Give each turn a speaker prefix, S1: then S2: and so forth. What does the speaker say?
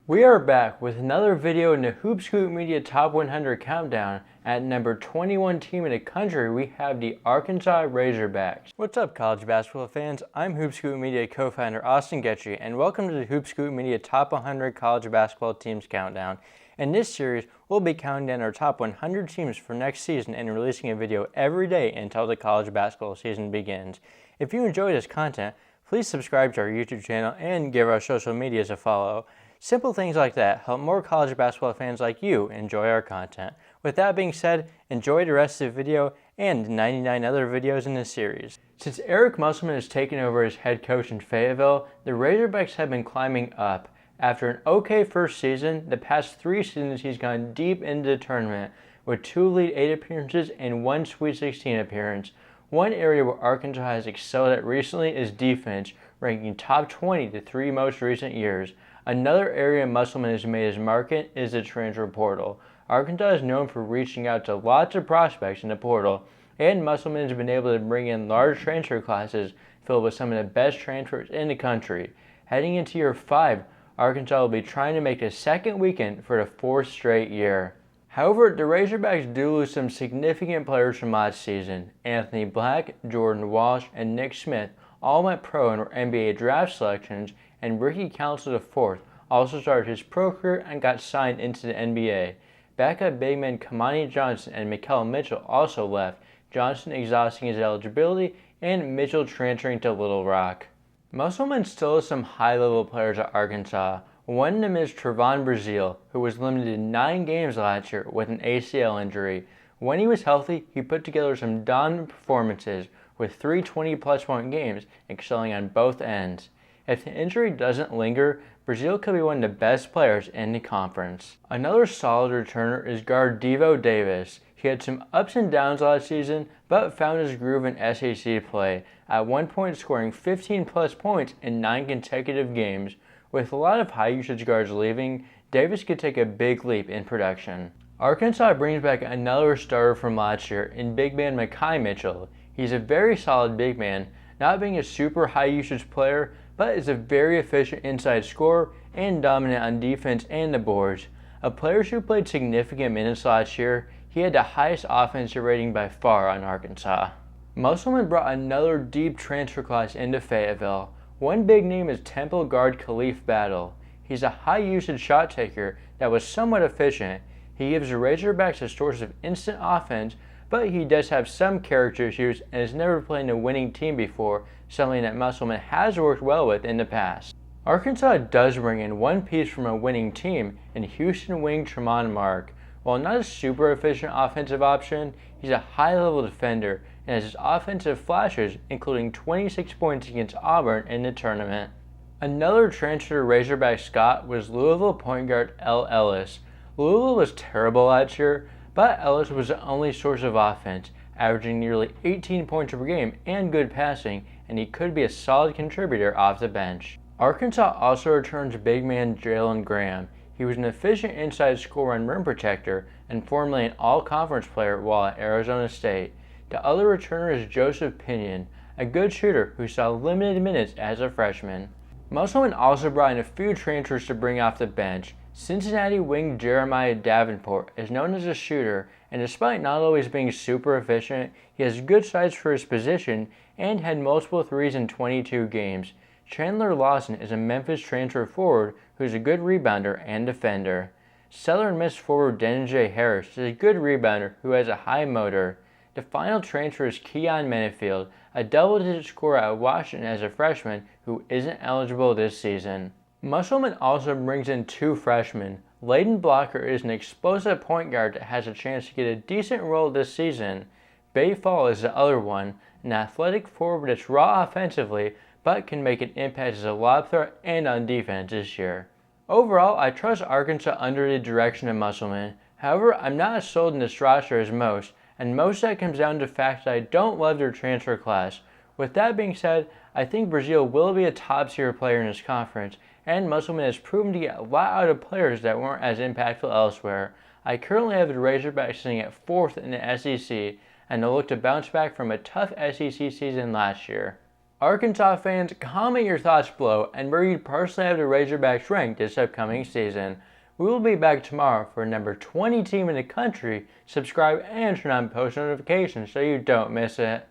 S1: We are back with another video in the Hoop Scoop Media Top 100 Countdown. At number 21 team in the country, we have the Arkansas Razorbacks. What's up, college basketball fans? I'm Hoop Scoop Media co-founder Austin Getchy, and welcome to the Hoop Scoop Media Top 100 College Basketball Teams Countdown. In this series, we'll be counting down our top 100 teams for next season and releasing a video every day until the college basketball season begins. If you enjoy this content, please subscribe to our YouTube channel and give our social medias a follow. Simple things like that help more college basketball fans like you enjoy our content. With that being said, enjoy the rest of the video and 99 other videos in this series. Since Eric Musselman has taken over as head coach in Fayetteville, the Razorbacks have been climbing up. After an okay first season, the past 3 seasons he's gone deep into the tournament with 2 Elite 8 appearances and 1 Sweet 16 appearance. One area where Arkansas has excelled at recently is defense, ranking top 20 the 3 most recent years. Another area Musselman has made his market is the transfer portal. Arkansas is known for reaching out to lots of prospects in the portal, and Musselman has been able to bring in large transfer classes filled with some of the best transfers in the country. Heading into year 5, Arkansas will be trying to make the second weekend for the 4th straight year. However, the Razorbacks do lose some significant players from last season. Anthony Black, Jordan Walsh, and Nick Smith all went pro and were NBA draft selections, and Ricky Council IV also started his pro career and got signed into the NBA. Backup big men Kamani Johnson and Mikal Mitchell also left, Johnson exhausting his eligibility and Mitchell transferring to Little Rock. Musselman still has some high-level players at Arkansas. One of them is Trevon Brazile, who was limited to 9 games last year with an ACL injury. When he was healthy, he put together some dominant performances with 3 20-plus point games, excelling on both ends. If the injury doesn't linger, Brazile could be one of the best players in the conference. Another solid returner is guard Devo Davis. He had some ups and downs last season, but found his groove in SEC play, at one point scoring 15-plus points in 9 consecutive games. With a lot of high-usage guards leaving, Davis could take a big leap in production. Arkansas brings back another starter from last year in big man Makhi Mitchell. He's a very solid big man, not being a super high-usage player, but is a very efficient inside scorer and dominant on defense and the boards. Of players who played significant minutes last year, he had the highest offensive rating by far on Arkansas. Musselman brought another deep transfer class into Fayetteville. One big name is Temple guard Khalif Battle. He's a high-usage shot taker that was somewhat efficient. He gives the Razorbacks a source of instant offense, but he does have some character issues and has never played in a winning team before, something that Musselman has worked well with in the past. Arkansas does bring in one piece from a winning team in Houston wing Tremont Mark. While not a super efficient offensive option, he's a high-level defender and has his offensive flashes, including 26 points against Auburn in the tournament. Another transfer to Razorback Scott was Louisville point guard L. Ellis. Louisville was terrible last year, but Ellis was the only source of offense, averaging nearly 18 points per game and good passing, and he could be a solid contributor off the bench. Arkansas also returns big man Jalen Graham. He was an efficient inside scorer and rim protector, and formerly an all-conference player while at Arizona State. The other returner is Joseph Pinion, a good shooter who saw limited minutes as a freshman. Musselman also brought in a few transfers to bring off the bench. Cincinnati wing Jeremiah Davenport is known as a shooter, and despite not always being super efficient, he has good size for his position and had multiple threes in 22 games. Chandler Lawson is a Memphis transfer forward who is a good rebounder and defender. Southern Miss forward Denjay Harris is a good rebounder who has a high motor. The final transfer is Keon Menefield, a double-digit scorer at Washington as a freshman who isn't eligible this season. Musselman also brings in 2 freshmen. Layden Blocker is an explosive point guard that has a chance to get a decent role this season. Bay Fall is the other one, an athletic forward that's raw offensively, but can make an impact as a lob threat and on defense this year. Overall, I trust Arkansas under the direction of Musselman. However, I'm not as sold in this roster as most, and most of that comes down to the fact that I don't love their transfer class. With that being said, I think Brazile will be a top-tier player in this conference, and Musselman has proven to get a lot out of players that weren't as impactful elsewhere. I currently have the Razorbacks sitting at 4th in the SEC, and they'll look to bounce back from a tough SEC season last year. Arkansas fans, comment your thoughts below and where you'd personally have the Razorbacks ranked this upcoming season. We will be back tomorrow for number 20 team in the country. Subscribe and turn on post notifications so you don't miss it.